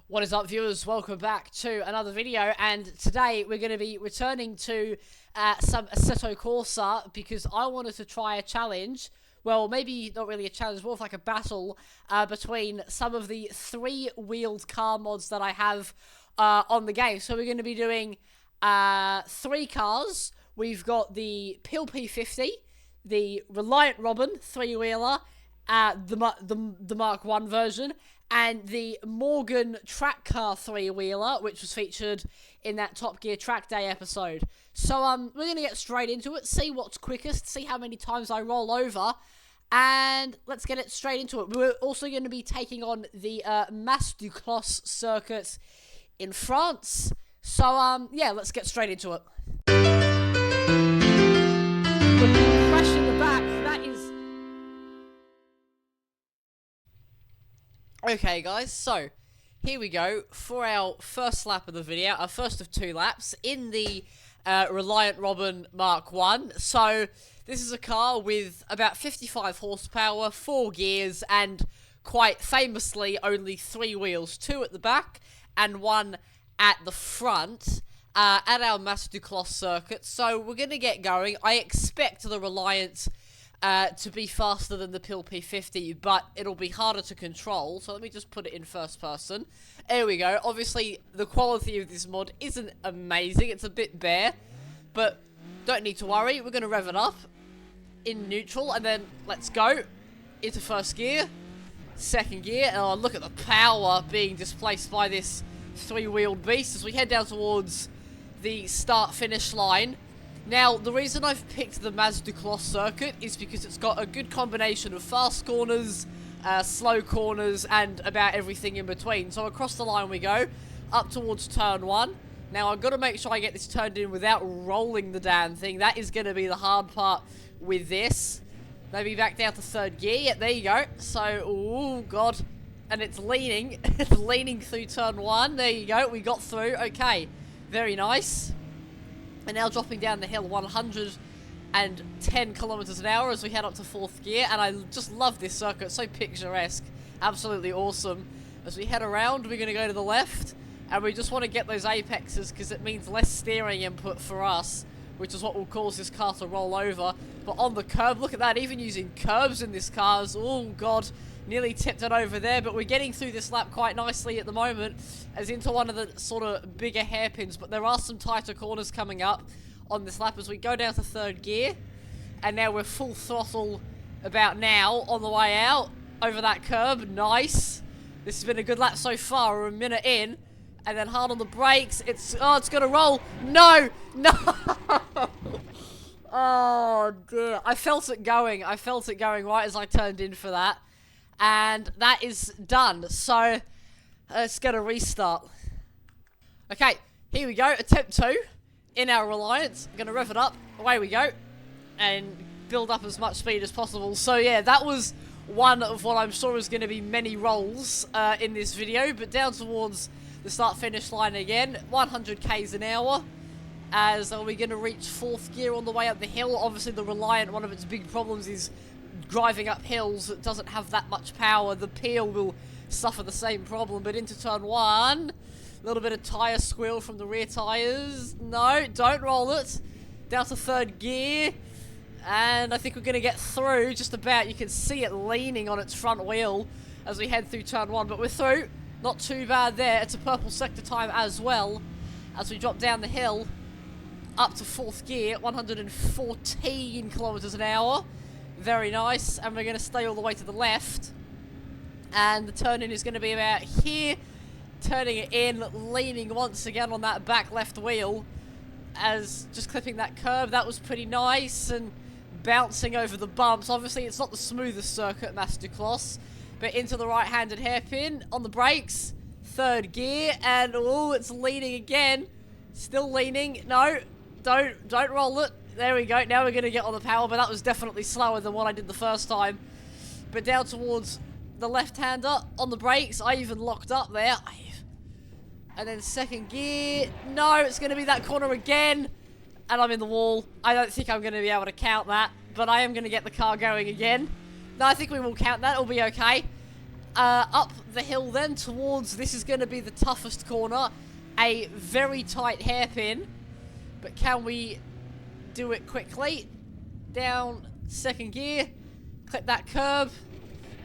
What is up, viewers? Welcome back to another video, and today we're going to be returning to some Assetto Corsa because I wanted to try a challenge. Well, maybe not really a challenge, more of like a battle between some of the three-wheeled car mods that I have on the game. So we're going to be doing three cars. We've got the Pil P50, the Reliant Robin three-wheeler, the Mark 1 version, and the Morgan track car three-wheeler, which was featured in that Top Gear Track Day episode. So we're going to get straight into it, see what's quickest, see how many times I roll over, and let's get it straight into it. We're also going to be taking on the Assetto circuit in France. So yeah, let's get straight into it. With the crash in the back, that is... Okay guys, so here we go for our first lap of the video, our first of two laps in the Reliant Robin Mark 1. So this is a car with about 55 horsepower, 4 gears, and quite famously only 3 wheels, 2 at the back and 1 at the front at our Assetto circuit. So we're going to get going. I expect the Reliant to be faster than the Pil P50, but it'll be harder to control, so let me just put it in first person. There we go. Obviously, the quality of this mod isn't amazing, it's a bit bare, but don't need to worry, we're going to rev it up in neutral, and then let's go into first gear, second gear, and oh, look at the power being displaced by this three-wheeled beast as we head down towards the start-finish line. Now, the reason I've picked the Assetto circuit is because it's got a good combination of fast corners, slow corners, and about everything in between. So across the line we go, up towards turn 1. Now, I've got to make sure I get this turned in without rolling the damn thing. That is going to be the hard part with this. Maybe back down to third gear. Yeah, there you go. So, oh god. And it's leaning. It's leaning through turn 1. There you go. We got through. Okay. Very nice. And now dropping down the hill 110 kilometers an hour as we head up to fourth gear. And I just love this circuit. So picturesque. Absolutely awesome. As we head around, we're going to go to the left. And we just want to get those apexes because it means less steering input for us, which is what will cause this car to roll over. But on the curb, look at that. Even using curbs in this car is, oh god, nearly tipped it over there. But we're getting through this lap quite nicely at the moment, as into one of the sort of bigger hairpins. But there are some tighter corners coming up on this lap as we go down to third gear. And now we're full throttle about now on the way out over that curb. Nice. This has been a good lap so far. We're a minute in. And then hard on the brakes. It's gonna roll. No! No! Oh dear. I felt it going. I felt it going right as I turned in for that. And that is done. So, let's get a restart. Okay, here we go. Attempt 2 in our Reliance. I'm gonna rev it up. Away we go. And build up as much speed as possible. So yeah, that was one of what I'm sure is gonna be many rolls in this video. But down towards the start-finish line again. 100 k's an hour. As are we going to reach fourth gear on the way up the hill. Obviously the Reliant, one of its big problems is driving up hills. It doesn't have that much power. The Pil will suffer the same problem. But into turn 1, a little bit of tyre squeal from the rear tyres. No, don't roll it. Down to third gear. And I think we're going to get through just about. You can see it leaning on its front wheel as we head through turn 1. But we're through. Not too bad there. It's a purple sector time as well. As we drop down the hill up to fourth gear, 114 kilometers an hour. Very nice. And we're going to stay all the way to the left. And the turn-in is going to be about here. Turning it in, leaning once again on that back left wheel. As just clipping that curb, that was pretty nice. And bouncing over the bumps. Obviously, it's not the smoothest circuit, Assetto, but into the right-handed hairpin on the brakes. Third gear, and oh, it's leaning again. Still leaning. No, don't roll it. There we go. Now we're going to get on the power, but that was definitely slower than what I did the first time. But down towards the left-hander on the brakes. I even locked up there. And then second gear. No, it's going to be that corner again. And I'm in the wall. I don't think I'm going to be able to count that, but I am going to get the car going again. No, I think we will count that. It'll be okay. up the hill then towards, this is going to be the toughest corner. A very tight hairpin. But can we do it quickly? Down second gear. Clip that curb.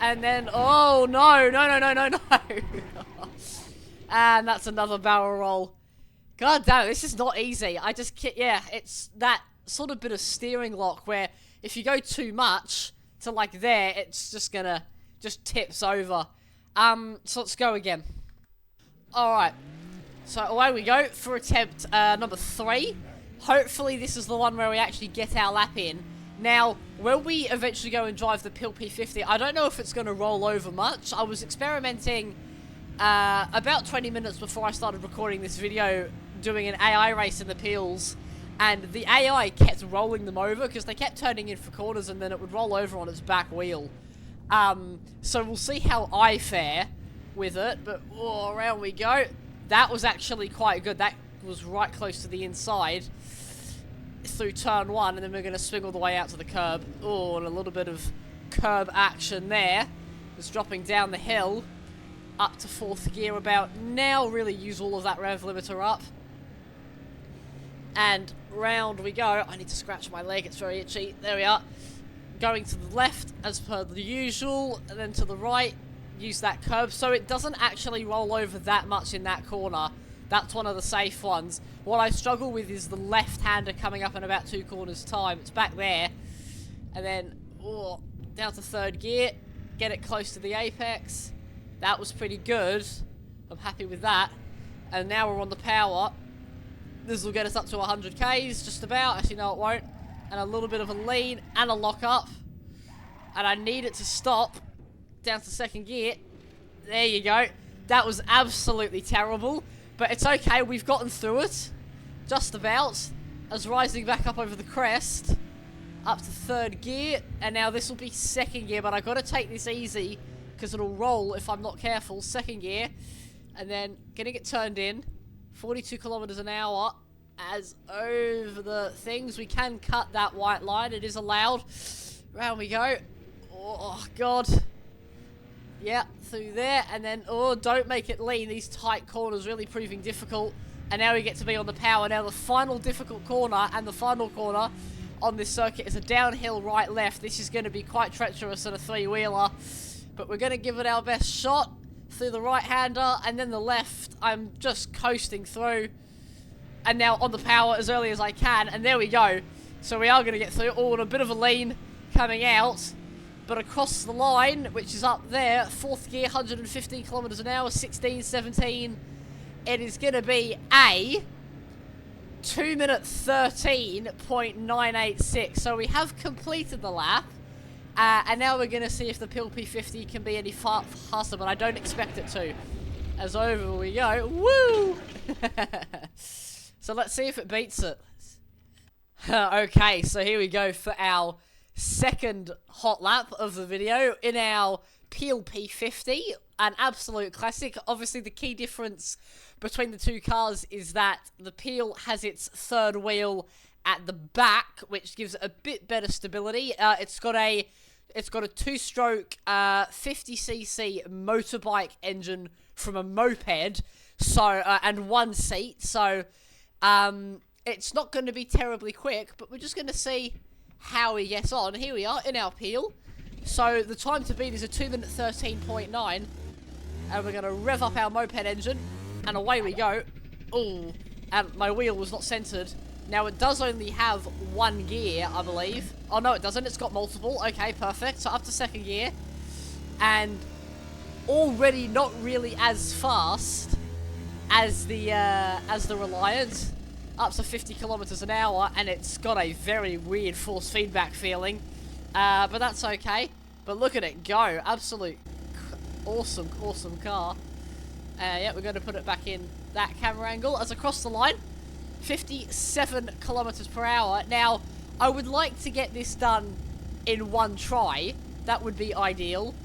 And then, oh no, no. And that's another barrel roll. God damn, this is not easy. I just, yeah, it's that sort of bit of steering lock where if you go too much to like there, it's just gonna, just tips over. So let's go again. Alright. So away we go for attempt number 3. Hopefully this is the one where we actually get our lap in. Now, when we eventually go and drive the Peel P50, I don't know if it's going to roll over much. I was experimenting about 20 minutes before I started recording this video doing an AI race in the Peels, and the AI kept rolling them over because they kept turning in for corners and then it would roll over on its back wheel. So we'll see how I fare with it, but oh, around we go. That was actually quite good. That was right close to the inside through turn 1, and then we're going to swing all the way out to the curb. Oh, and a little bit of curb action there. Just dropping down the hill up to 4th gear about now. Really use all of that rev limiter up. And round we go. I need to scratch my leg, it's very itchy. There we are. Going to the left as per the usual, and then to the right. Use that curb so it doesn't actually roll over that much in that corner. That's one of the safe ones. What I struggle with is the left-hander coming up in about 2 corners time. It's back there. And then, oh, down to 3rd gear. Get it close to the apex. That was pretty good. I'm happy with that. And now we're on the power. This will get us up to 100 Ks, just about. Actually, no, it won't. And a little bit of a lean and a lock up. And I need it to stop. Down to 2nd gear. There you go. That was absolutely terrible. But it's okay, we've gotten through it. Just about. As rising back up over the crest. Up to 3rd gear. And now this will be 2nd gear. But I've got to take this easy, because it'll roll if I'm not careful. 2nd gear. And then getting it turned in. 42 kilometers an hour. As over the things. We can cut that white line. It is allowed. Round we go. Oh, God. Yeah, through there, and then, oh, don't make it lean. These tight corners really proving difficult. And now we get to be on the power. Now the final difficult corner, and the final corner on this circuit is a downhill right-left. This is going to be quite treacherous at a 3-wheeler. But we're going to give it our best shot through the right-hander, and then the left. I'm just coasting through. And now on the power as early as I can, and there we go. So we are going to get through. Oh, and a bit of a lean coming out. But across the line, which is up there, 4th gear, 115 kilometers an hour, 16, 17. It is going to be a 2-minute 13.986. So we have completed the lap. And now we're going to see if the Peel P50 can be any faster, but I don't expect it to. As over we go. Woo! So let's see if it beats it. Okay, so here we go for our 2nd hot lap of the video in our Peel P50, an absolute classic. Obviously the key difference between the 2 cars is that the Peel has its 3rd wheel at the back, which gives it a bit better stability. It's got a 2-stroke 50cc motorbike engine from a moped, so and 1 seat, so it's not going to be terribly quick, but we're just going to see how he gets on. Here we are in our Peel. So the time to beat is a 2-minute 13.9, and we're going to rev up our moped engine, and away we go. Ooh, and my wheel was not centered. Now it does only have 1 gear, I believe. Oh no, it doesn't. It's got multiple. Okay, perfect. So up to 2nd gear, and already not really as fast as the Reliant. Up to 50 kilometers an hour, and it's got a very weird force feedback feeling, but that's okay. But look at it go. Absolute awesome car. Yeah, we're going to put it back in that camera angle as across the line. 57 kilometers per hour. Now, I would like to get this done in 1 try. That would be ideal,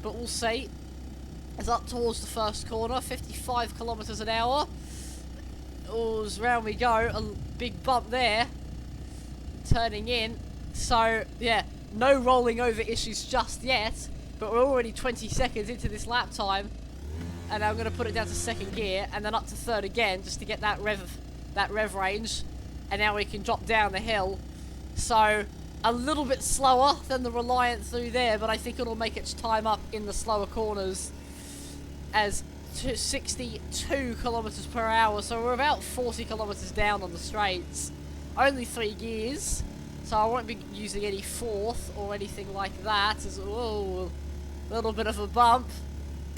but we'll see. It's up towards the 1st corner. 55 kilometers an hour. Oh, round we go. A big bump there. Turning in. So, yeah, no rolling over issues just yet. but we're already 20 seconds into this lap time. And I'm going to put it down to second gear, and then up to third again, just to get that rev range. And now we can drop down the hill. So, a little bit slower than the Reliant through there, but I think it'll make its time up in the slower corners as 62 kilometers per hour. So we're about 40 kilometers down on the straights. Only 3 gears, so I won't be using any fourth or anything like that. As whoa, a little bit of a bump.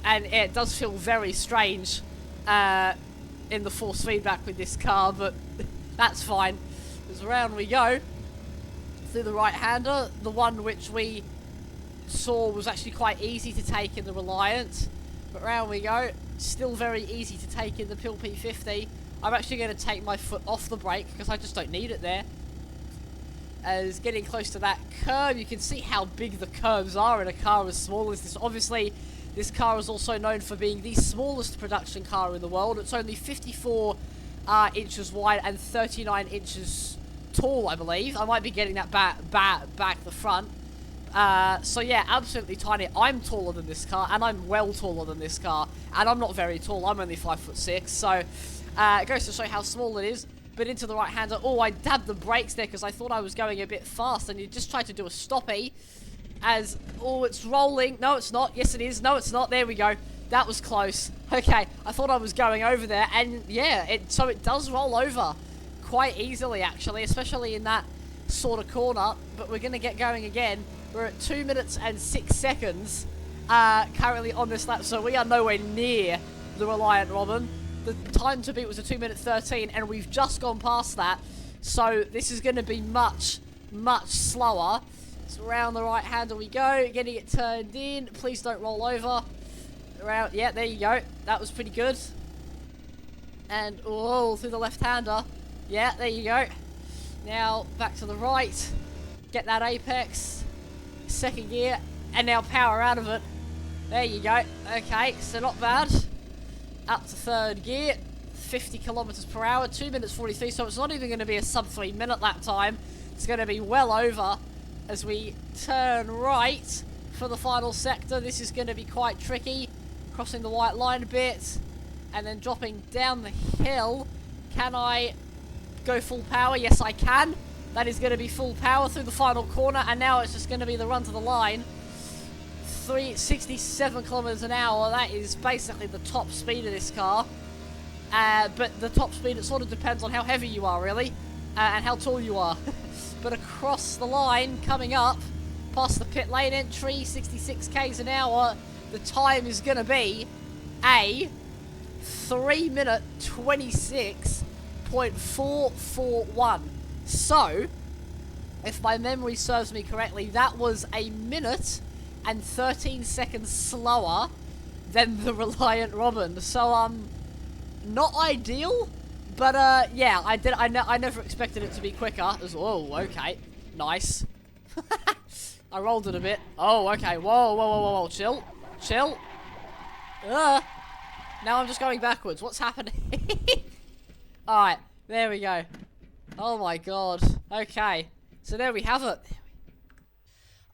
And it does feel very strange in the force feedback with this car, but that's fine. As round we go through the right-hander, the one which we saw was actually quite easy to take in the Reliant. But round we go, still very easy to take in the Pil P50. I'm actually going to take my foot off the brake because I just don't need it there. As getting close to that curb, you can see how big the curbs are in a car as small as this. Obviously, this car is also known for being the smallest production car in the world. It's only 54 inches wide and 39 inches tall, I believe. I might be getting that back the front. So yeah, absolutely tiny. I'm taller than this car, and I'm well taller than this car. And I'm not very tall. I'm only 5'6". So it goes to show how small it is. But into the right-hander. Oh, I dabbed the brakes there because I thought I was going a bit fast, and you just tried to do a stoppie. As, oh, it's rolling. No, it's not. Yes, it is. No, it's not. There we go. That was close. Okay, I thought I was going over there, and yeah, so it does roll over quite easily, actually, especially in that sort of corner. But we're going to get going again. We're at 2 minutes and 6 seconds currently on this lap, so we are nowhere near the Reliant Robin. The time to beat was a 2:13, and we've just gone past that. So this is going to be much, much slower. So around the right-hander we go, getting it turned in. Please don't roll over. Around, yeah, there you go. That was pretty good. And, oh, through the left-hander. Yeah, there you go. Now, back to the right. Get that apex. Second gear. And now power out of it. There you go. Okay, so not bad. Up to third gear. 50 kilometers per hour. 2 minutes 43, so it's not even going to be a sub 3 minute lap time. It's going to be well over. As we turn right for the final sector, this is going to be quite tricky. Crossing the white line a bit, and then dropping down the hill. Can I go full power? Yes, I can. That is going to be full power through the final corner, and now it's just going to be the run to the line. 367 kilometers an hour. That is basically the top speed of this car. But the top speed, it sort of depends on how heavy you are, really, and how tall you are. But across the line, coming up, past the pit lane entry, 66 k's an hour, the time is going to be a 3 minute 26.441. So, if my memory serves me correctly, that was a minute and 13 seconds slower than the Reliant Robin. So, not ideal. But, yeah, I never expected it to be quicker. It was, oh, okay. Nice. I rolled it a bit. Oh, okay. Whoa, whoa, whoa, whoa, whoa. Chill. Chill. Now I'm just going backwards. What's happening? Alright, there we go. Oh, my God. Okay. So, there we have it.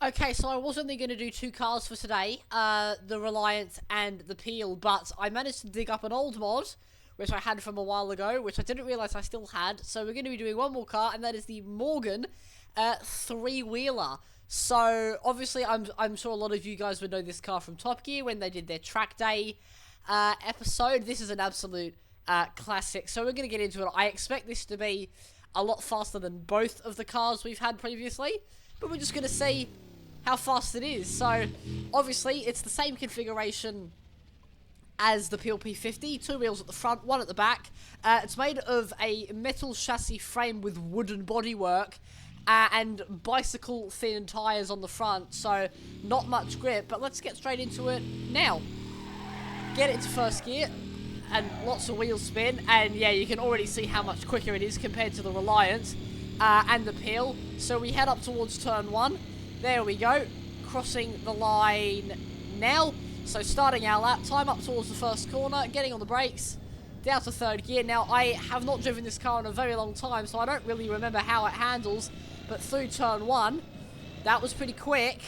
Okay, so I was only going to do 2 cars for today. The Reliant and the Peel. But I managed to dig up an old mod, which I had from a while ago, which I didn't realise I still had. So we're going to be doing one more car, and that is the Morgan 3-wheeler. So, obviously, I'm sure a lot of you guys would know this car from Top Gear when they did their track day episode. This is an absolute classic, so we're going to get into it. I expect this to be a lot faster than both of the cars we've had previously, but we're just going to see how fast it is. So, obviously, it's the same configuration as the Pil P50, 2 wheels at the front, 1 at the back. It's made of a metal chassis frame with wooden bodywork and bicycle thin tyres on the front, so not much grip, but let's get straight into it now. Get it to first gear, and lots of wheel spin, and yeah, you can already see how much quicker it is compared to the Reliant and the Pil. So we head up towards turn 1. There we go, crossing the line now. So starting our lap time up towards the first corner, getting on the brakes, down to third gear. Now, I have not driven this car in a very long time, so I don't really remember how it handles, but through turn 1, that was pretty quick.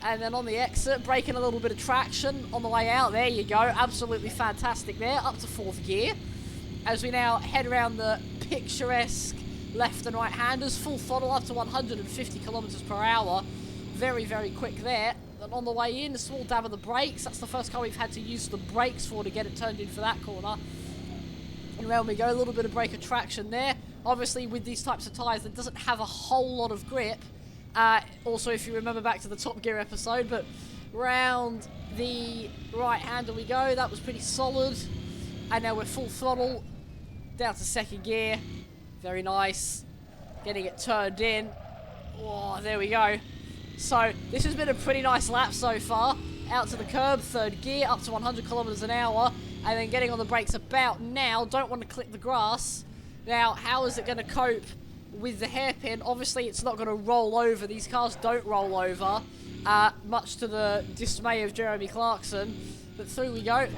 And then on the exit, braking a little bit of traction on the way out. There you go. Absolutely fantastic there. Up to 4th gear. As we now head around the picturesque left and right handers. Full throttle up to 150 kilometers per hour. Very, very quick there. And on the way in, a small dab of the brakes. That's the first car we've had to use the brakes for to get it turned in for that corner. And around we go. A little bit of brake traction there. Obviously, with these types of tyres, it doesn't have a whole lot of grip. Also, if you remember back to the Top Gear episode, but round the right hander we go. That was pretty solid. And now we're full throttle down to 2nd gear. Very nice. Getting it turned in. Oh, there we go. So this has been a pretty nice lap so far. Out to the curb, 3rd gear, up to 100 kilometers an hour, and then getting on the brakes about now. Don't want to clip the grass. Now, how is it going to cope with the hairpin? Obviously, it's not going to roll over. These cars don't roll over, much to the dismay of Jeremy Clarkson. But through we go,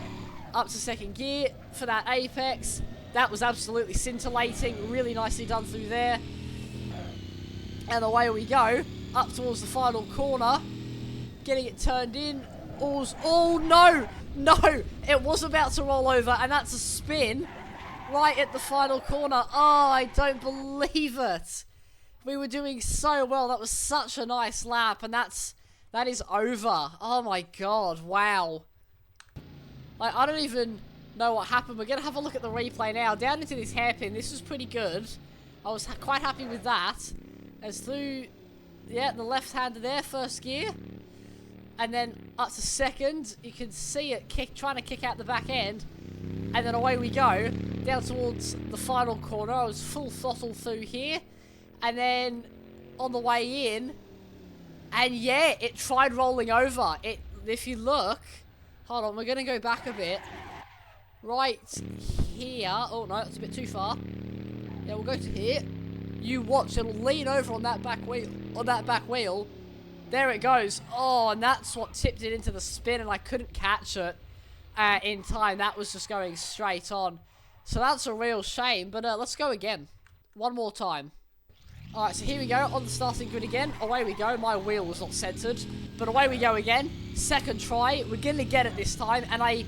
up to 2nd gear for that apex. That was absolutely scintillating. Really nicely done through there. And away we go, up towards the final corner. Getting it turned in. Oh, no! No! It was about to roll over, and that's a spin. Right at the final corner. Oh, I don't believe it. We were doing so well. That was such a nice lap, and that is over. Oh my god, wow. Like, I don't even know what happened. We're going to have a look at the replay now. Down into this hairpin. This was pretty good. I was quite happy with that. As through, yeah, the left-hander there, 1st gear. And then up to 2nd. You can see it trying to kick out the back end. And then away we go, down towards the final corner. I was full throttle through here. And then on the way in, and yeah, it tried rolling over. If you look, hold on, we're going to go back a bit. Right here. Oh no, that's a bit too far. Yeah, we'll go to here. You watch, it'll lean over on that back wheel. There it goes. Oh, and that's what tipped it into the spin, and I couldn't catch it in time. That was just going straight on. So that's a real shame, but let's go again. One more time. Alright, so here we go, on the starting grid again. Away we go. My wheel was not centered, but away we go again. 2nd try. We're going to get it this time, and I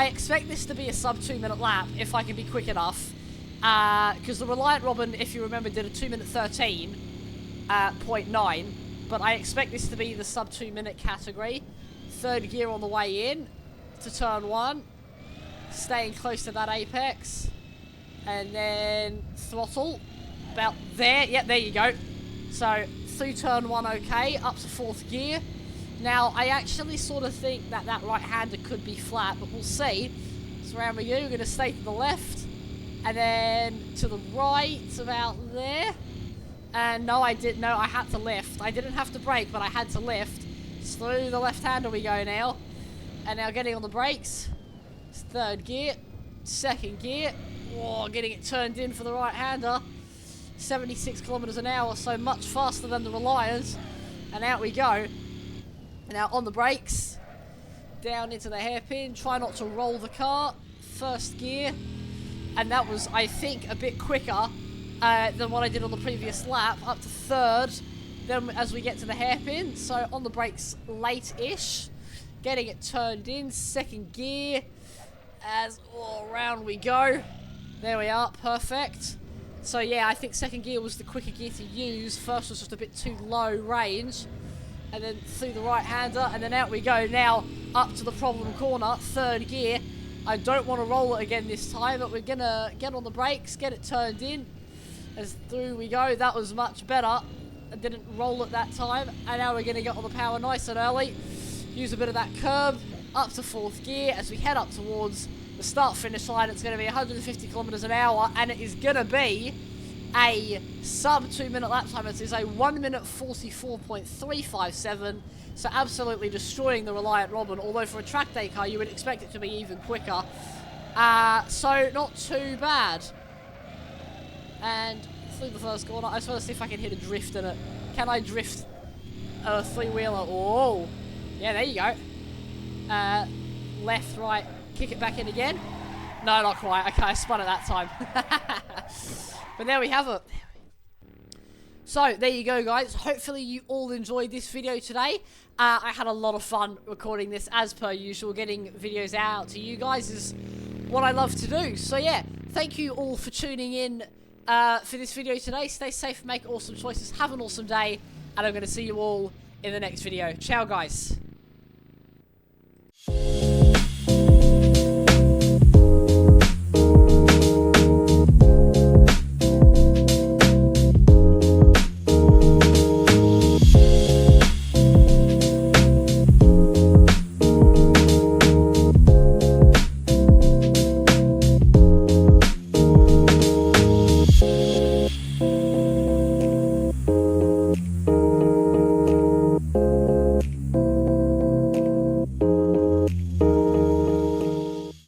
expect this to be a sub 2 minute lap, if I can be quick enough. Because the Reliant Robin, if you remember, did a 2 minute 13.9, but I expect this to be the sub 2 minute category. 3rd gear on the way in to turn 1, staying close to that apex, and then throttle about there. Yep, there you go. So through turn 1, okay, up to 4th gear. Now I actually sort of think that right hander could be flat, but we'll see. So around we go. We're going to stay to the left. And then to the right, about there. And no, I had to lift. I didn't have to brake, but I had to lift. Through the left-hander we go now. And now getting on the brakes. It's 3rd gear. 2nd gear. Whoa, getting it turned in for the right-hander. 76 kilometers an hour, so much faster than the Reliant. And out we go. Now on the brakes. Down into the hairpin. Try not to roll the car. 1st gear. And that was, I think, a bit quicker than what I did on the previous lap. Up to 3rd. Then as we get to the hairpin. So on the brakes late-ish. Getting it turned in. 2nd gear. As around we go. There we are. Perfect. So yeah, I think 2nd gear was the quicker gear to use. 1st was just a bit too low range. And then through the right-hander. And then out we go. Now up to the problem corner. 3rd gear. I don't want to roll it again this time, but we're going to get on the brakes, get it turned in. As through we go. That was much better. I didn't roll it that time. And now we're going to get on the power nice and early. Use a bit of that curb. Up to 4th gear as we head up towards the start-finish line. It's going to be 150 kilometers an hour, and it is going to be a sub 2 minute lap time. It is a 1 minute 44.357. So absolutely destroying the Reliant Robin, although for a track day car you would expect it to be even quicker. So not too bad. And through the 1st corner, I just want to see if I can hit a drift in it. Can I drift a 3-wheeler? Oh, yeah, there you go. Left, right, kick it back in again. No, not quite. Okay, I spun it that time. But there we have it. So, there you go, guys. Hopefully, you all enjoyed this video today. I had a lot of fun recording this, as per usual. Getting videos out to you guys is what I love to do. So, yeah, thank you all for tuning in for this video today. Stay safe, make awesome choices, have an awesome day, and I'm going to see you all in the next video. Ciao, guys.